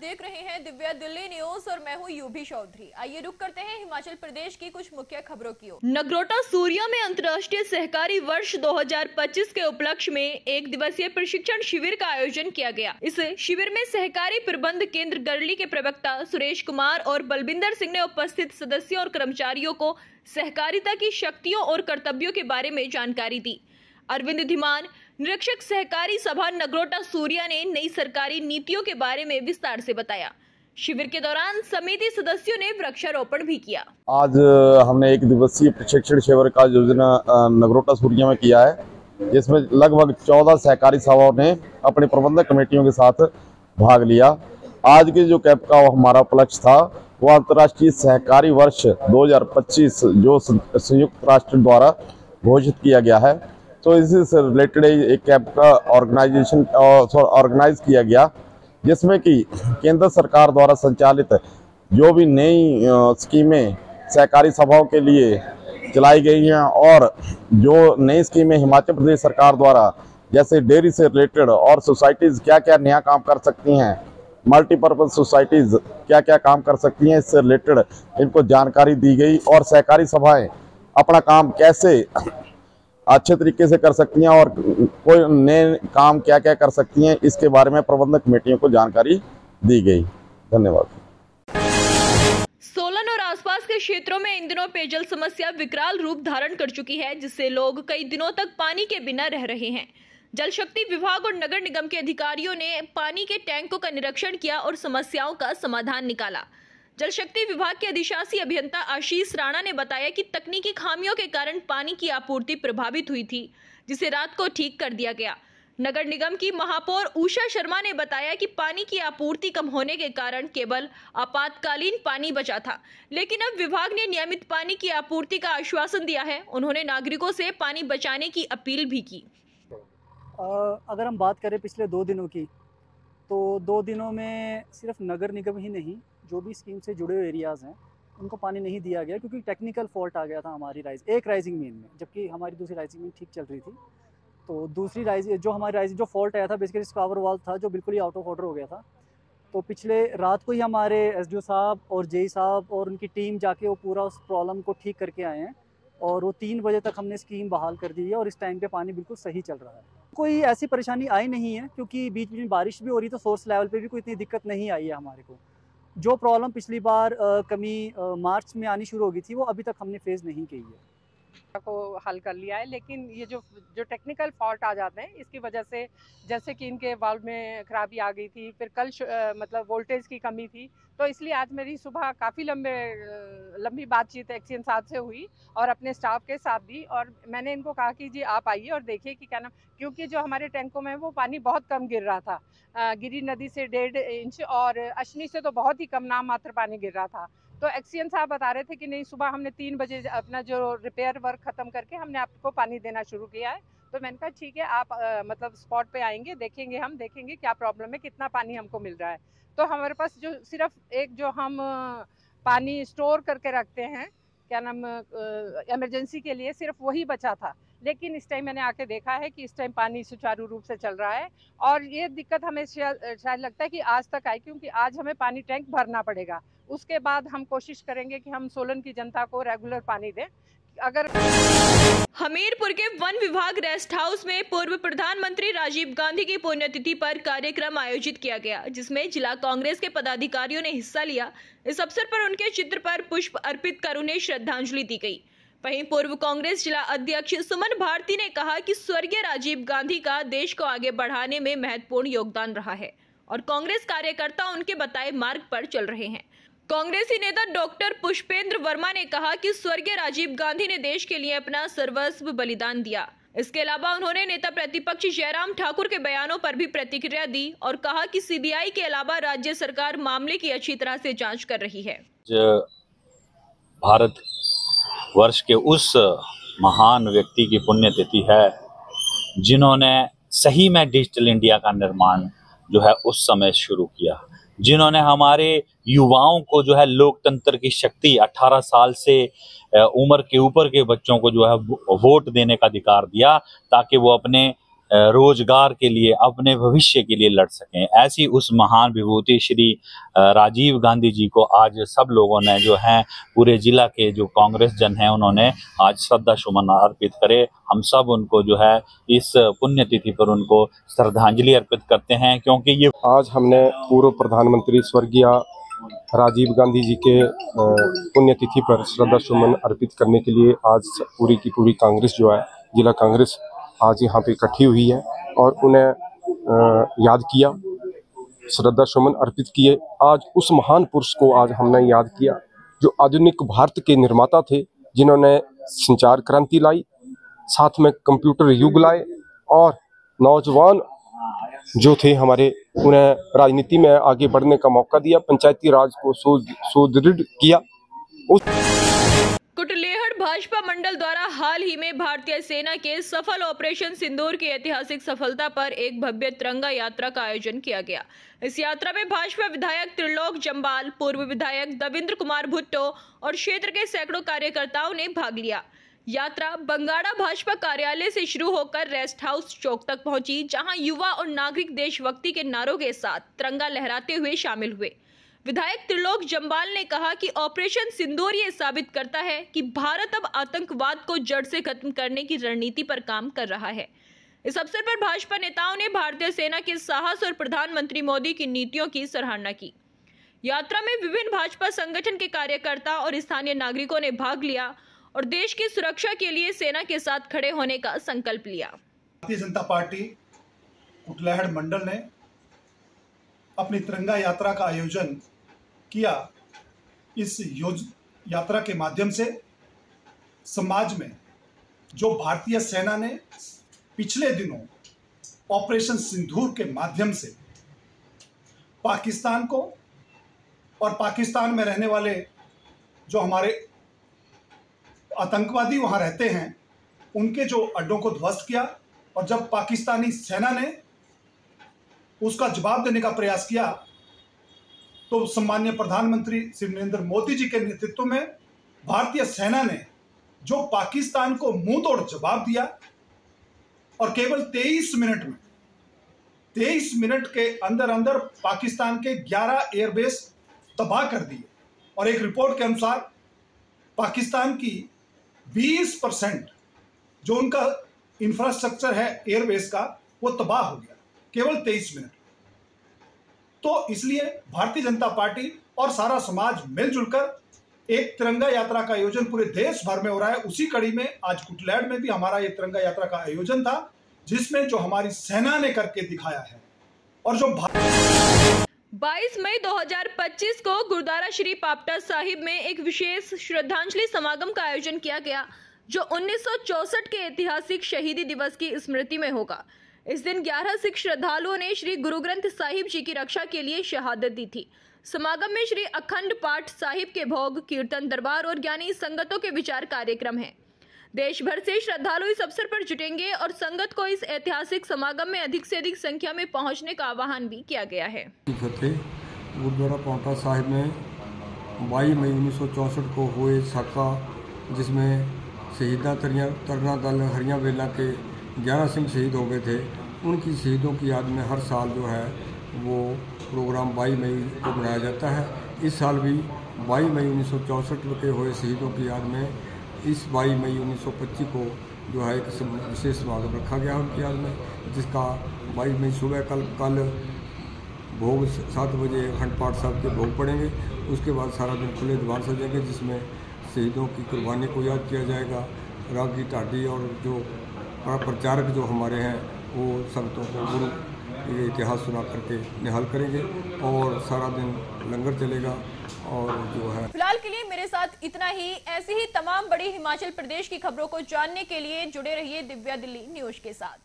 देख रहे हैं दिव्या दिल्ली न्यूज और मैं हूं यूभी चौधरी। आइए रुक करते हैं हिमाचल प्रदेश की कुछ मुख्य खबरों की ओर। नगरोटा सूरिया में अंतर्राष्ट्रीय सहकारी वर्ष 2025 के उपलक्ष्य में एक दिवसीय प्रशिक्षण शिविर का आयोजन किया गया। इस शिविर में सहकारी प्रबंध केंद्र गरली के प्रवक्ता सुरेश कुमार और बलबिंदर सिंह ने उपस्थित सदस्यों और कर्मचारियों को सहकारिता की शक्तियों और कर्तव्यों के बारे में जानकारी दी। अरविंद धीमान, निरीक्षक सहकारी सभा नगरोटा सूरिया ने नई सरकारी नीतियों के बारे में विस्तार से बताया। शिविर के दौरान समिति सदस्यों ने वृक्षारोपण भी किया। आज हमने एक दिवसीय प्रशिक्षण शिविर का आयोजन नगरोटा सूरिया में किया है, जिसमें लगभग 14 सहकारी सभाओं ने अपनी प्रबंधक कमेटियों के साथ भाग लिया। आज के जो कैंप का हमारा उपलक्ष्य था वो अंतर्राष्ट्रीय सहकारी वर्ष 2025 जो संयुक्त राष्ट्र द्वारा घोषित किया गया है, तो इसी से रिलेटेड एक कैंप का ऑर्गेनाइज किया गया, जिसमें कि केंद्र सरकार द्वारा संचालित जो भी नई स्कीमें सहकारी सभाओं के लिए चलाई गई हैं और जो नई स्कीमें हिमाचल प्रदेश सरकार द्वारा जैसे डेयरी से रिलेटेड और सोसाइटीज़ क्या क्या नया काम कर सकती हैं, मल्टीपर्पज़ सोसाइटीज़ क्या क्या काम कर सकती हैं, इससे रिलेटेड इनको जानकारी दी गई और सहकारी सभाएं अपना काम कैसे अच्छे तरीके से कर सकती हैं और कोई नए काम क्या क्या कर सकती हैं, इसके बारे में प्रबंधक कमेटियों को जानकारी दी गई। धन्यवाद। सोलन और आसपास के क्षेत्रों में इन दिनों पेयजल समस्या विकराल रूप धारण कर चुकी है, जिससे लोग कई दिनों तक पानी के बिना रह रहे हैं। जल शक्ति विभाग और नगर निगम के अधिकारियों ने पानी के टैंकों का निरीक्षण किया और समस्याओं का समाधान निकाला। जल शक्ति विभाग के अधिशासी अभियंता आशीष राणा ने बताया कि तकनीकी खामियों के कारण पानी की आपूर्ति प्रभावित हुई थी, जिसे रात को ठीक कर दिया गया। नगर निगम की महापौर उषा शर्मा ने बताया कि पानी की आपूर्ति कम होने के कारण केवल आपातकालीन पानी बचा था, लेकिन अब विभाग ने नियमित पानी की आपूर्ति का आश्वासन दिया है। उन्होंने नागरिकों से पानी बचाने की अपील भी की। अगर हम बात करें पिछले 2 दिनों की, तो 2 दिनों में सिर्फ नगर निगम ही नहीं, जो भी स्कीम से जुड़े हुए एरियाज़ हैं उनको पानी नहीं दिया गया, क्योंकि टेक्निकल फॉल्ट आ गया था हमारी एक राइजिंग मेन में, जबकि हमारी दूसरी राइजिंग मेन ठीक चल रही थी। तो दूसरी राइजिंग जो फॉल्ट आया था बेसिकली स्कावर वाल्व था, जो बिल्कुल ही आउट ऑफ ऑर्डर हो गया था। तो पिछले रात को ही हमारे एसडीओ साहब और जेई साहब और उनकी टीम जाके वो पूरा उस प्रॉब्लम को ठीक करके आए हैं और वो 3 बजे तक हमने स्कीम बहाल कर दी है और इस टाइम पे पानी बिल्कुल सही चल रहा है। कोई ऐसी परेशानी आई नहीं है, क्योंकि बीच बीच में बारिश भी हो रही, तो सोर्स लेवल पे भी कोई इतनी दिक्कत नहीं आई है हमारे को। जो प्रॉब्लम पिछली बार कमी मार्च में आनी शुरू हो गई थी, वो अभी तक हमने फेस नहीं की है को हल कर लिया है। लेकिन ये जो टेक्निकल फॉल्ट आ जाते हैं, इसकी वजह से जैसे कि इनके वाल्व में खराबी आ गई थी, फिर कल मतलब वोल्टेज की कमी थी, तो इसलिए आज मेरी सुबह काफ़ी लंबी बातचीत एक्सीएन साहब से हुई और अपने स्टाफ के साथ भी, और मैंने इनको कहा कि जी आप आइए और देखिए कि क्या नाम, क्योंकि जो हमारे टैंकों में वो पानी बहुत कम गिर रहा था। गिरी नदी से 1.5 इंच और अश्नी से तो बहुत ही कम नाम मात्र पानी गिर रहा था। तो एक्सीएन साहब बता रहे थे कि नहीं, सुबह हमने 3 बजे अपना जो रिपेयर वर्क ख़त्म करके हमने आपको पानी देना शुरू किया है। तो मैंने कहा ठीक है, आप मतलब स्पॉट पे आएंगे, हम देखेंगे क्या प्रॉब्लम है, कितना पानी हमको मिल रहा है। तो हमारे पास जो सिर्फ एक जो हम पानी स्टोर करके रखते हैं, क्या नाम, इमरजेंसी के लिए, सिर्फ वही बचा था। लेकिन इस टाइम मैंने आके देखा है कि इस टाइम पानी सुचारू रूप से चल रहा है और ये दिक्कत हमें शायद लगता है कि आज तक आई, क्योंकि आज हमें पानी टैंक भरना पड़ेगा। उसके बाद हम कोशिश करेंगे कि हम सोलन की जनता को रेगुलर पानी दें। अगर हमीरपुर के वन विभाग रेस्ट हाउस में पूर्व प्रधानमंत्री राजीव गांधी की पुण्यतिथि पर कार्यक्रम आयोजित किया गया, जिसमें जिला कांग्रेस के पदाधिकारियों ने हिस्सा लिया। इस अवसर पर उनके चित्र पर पुष्प अर्पित कर उन्हें श्रद्धांजलि दी गई। वहीं पूर्व कांग्रेस जिला अध्यक्ष सुमन भारती ने कहा कि स्वर्गीय राजीव गांधी का देश को आगे बढ़ाने में महत्वपूर्ण योगदान रहा है और कांग्रेस कार्यकर्ता उनके बताए मार्ग पर चल रहे हैं। कांग्रेसी नेता डॉक्टर पुष्पेंद्र वर्मा ने कहा कि स्वर्गीय राजीव गांधी ने देश के लिए अपना सर्वस्व बलिदान दिया। इसके अलावा उन्होंने नेता प्रतिपक्ष जयराम ठाकुर के बयानों पर भी प्रतिक्रिया दी और कहा कि सीबीआई के अलावा राज्य सरकार मामले की अच्छी तरह से जांच कर रही है। भारत वर्ष के उस महान व्यक्ति की पुण्यतिथि है जिन्होंने सही में डिजिटल इंडिया का निर्माण जो है उस समय शुरू किया, जिन्होंने हमारे युवाओं को जो है लोकतंत्र की शक्ति 18 साल से उम्र के ऊपर के बच्चों को जो है वोट देने का अधिकार दिया, ताकि वो अपने रोजगार के लिए, अपने भविष्य के लिए लड़ सकें। ऐसी उस महान विभूति श्री राजीव गांधी जी को आज सब लोगों ने जो है, पूरे जिला के जो कांग्रेस जन हैं, उन्होंने आज श्रद्धा सुमन अर्पित करे। हम सब उनको जो है इस पुण्यतिथि पर उनको श्रद्धांजलि अर्पित करते हैं, क्योंकि ये आज हमने पूर्व प्रधानमंत्री स्वर्गीय राजीव गांधी जी के पुण्यतिथि पर श्रद्धा सुमन अर्पित करने के लिए आज पूरी की पूरी कांग्रेस जो है, जिला कांग्रेस आज यहाँ पे इकट्ठी हुई है और उन्हें याद किया, श्रद्धा सुमन अर्पित किए। आज उस महान पुरुष को आज हमने याद किया जो आधुनिक भारत के निर्माता थे, जिन्होंने संचार क्रांति लाई, साथ में कंप्यूटर युग लाए और नौजवान जो थे हमारे, उन्हें राजनीति में आगे बढ़ने का मौका दिया, पंचायती राज को सुदृढ़ किया। कुटलेहड़ भाजपा मंडल द्वारा हाल ही में भारतीय सेना के सफल ऑपरेशन सिंदूर की ऐतिहासिक सफलता पर एक भव्य तिरंगा यात्रा का आयोजन किया गया। इस यात्रा में भाजपा विधायक त्रिलोक जम्वाल, पूर्व विधायक दविंद्र कुमार भुट्टो और क्षेत्र के सैकड़ों कार्यकर्ताओं ने भाग लिया। यात्रा बंगाड़ा भाजपा कार्यालय से शुरू होकर रेस्ट हाउस चौक तक पहुंची, जहां युवा और नागरिक देशभक्ति के नारों के साथ तिरंगा लहराते हुए शामिल हुए। विधायक त्रिलोक जम्वाल ने कहा कि ऑपरेशन सिंदूर ये साबित करता है कि भारत अब आतंकवाद को जड़ से खत्म करने की रणनीति पर काम कर रहा है। इस अवसर पर भाजपा नेताओं ने भारतीय सेना के साहस और प्रधानमंत्री मोदी की नीतियों की सराहना की। यात्रा में विभिन्न भाजपा संगठन के कार्यकर्ता और स्थानीय नागरिकों ने भाग लिया और देश की सुरक्षा के लिए सेना के साथ खड़े होने का संकल्प लिया। भारतीय जनता पार्टी कुटलेहड़ मंडल ने अपनी तिरंगा यात्रा का आयोजन किया। इस यात्रा के माध्यम से समाज में जो भारतीय सेना ने पिछले दिनों ऑपरेशन सिंदूर के माध्यम से पाकिस्तान को और पाकिस्तान में रहने वाले जो हमारे आतंकवादी वहां रहते हैं, उनके जो अड्डों को ध्वस्त किया, और जब पाकिस्तानी सेना ने उसका जवाब देने का प्रयास किया तो सम्माननीय प्रधानमंत्री श्री नरेंद्र मोदी जी के नेतृत्व में भारतीय सेना ने जो पाकिस्तान को मुंह तोड़ जवाब दिया और केवल 23 मिनट के अंदर अंदर पाकिस्तान के 11 एयरबेस तबाह कर दिए। और एक रिपोर्ट के अनुसार पाकिस्तान की 20% जो उनका इंफ्रास्ट्रक्चर है एयरबेस का, वो तबाह हो गया केवल 23 मिनट। तो इसलिए भारतीय जनता पार्टी और सारा समाज मिलजुल कर एक तिरंगा यात्रा का आयोजन पूरे देश भर में हो रहा है। उसी कड़ी में आज कुटलेहड़ में भी हमारा ये तिरंगा यात्रा का आयोजन था, जिसमें जो हमारी सेना ने करके दिखाया है और जो 22 मई 2025 को गुरुद्वारा श्री पापटा साहिब में एक विशेष श्रद्धांजलि समागम का आयोजन किया गया, जो 1964 के ऐतिहासिक शहीदी दिवस की स्मृति में होगा। इस दिन 11 सिख श्रद्धालुओं ने श्री गुरु ग्रंथ साहिब जी की रक्षा के लिए शहादत दी थी। समागम में श्री अखंड पाठ साहिब के भोग, कीर्तन दरबार और ज्ञानी संगतों के विचार कार्यक्रम हैं। देश भर से श्रद्धालु इस अवसर पर जुटेंगे और संगत को इस ऐतिहासिक समागम में अधिक से अधिक संख्या में पहुंचने का आह्वान भी किया गया है। गुरुद्वारा पापटा साहिब में 22 मई 1964 को हुए साका, जिसमें शहीदा तरना दल हरियां वेला के 11 सिंह शहीद हो गए थे, उनकी शहीदों की याद में हर साल जो है वो प्रोग्राम 22 मई को मनाया जाता है। इस साल भी 22 मई 1964 के हुए शहीदों की याद में इस 22 मई 1925 को जो है एक विशेष समागम रखा गया उनकी याद में, जिसका 22 मई सुबह कल भोग 7 बजे अखंड पाठ साहब के भोग पड़ेंगे। उसके बाद सारा दिन खुले द्वार सजेंगे, जिसमें शहीदों की कुर्बानी को याद किया जाएगा। रागी ढाडी और जो प्रचारक जो हमारे हैं वो संगतों को गुरु ये इतिहास सुना करके निहाल करेंगे और सारा दिन लंगर चलेगा। और जो है फिलहाल के लिए मेरे साथ इतना ही। ऐसी ही तमाम बड़ी हिमाचल प्रदेश की खबरों को जानने के लिए जुड़े रहिए दिव्या दिल्ली न्यूज़ के साथ।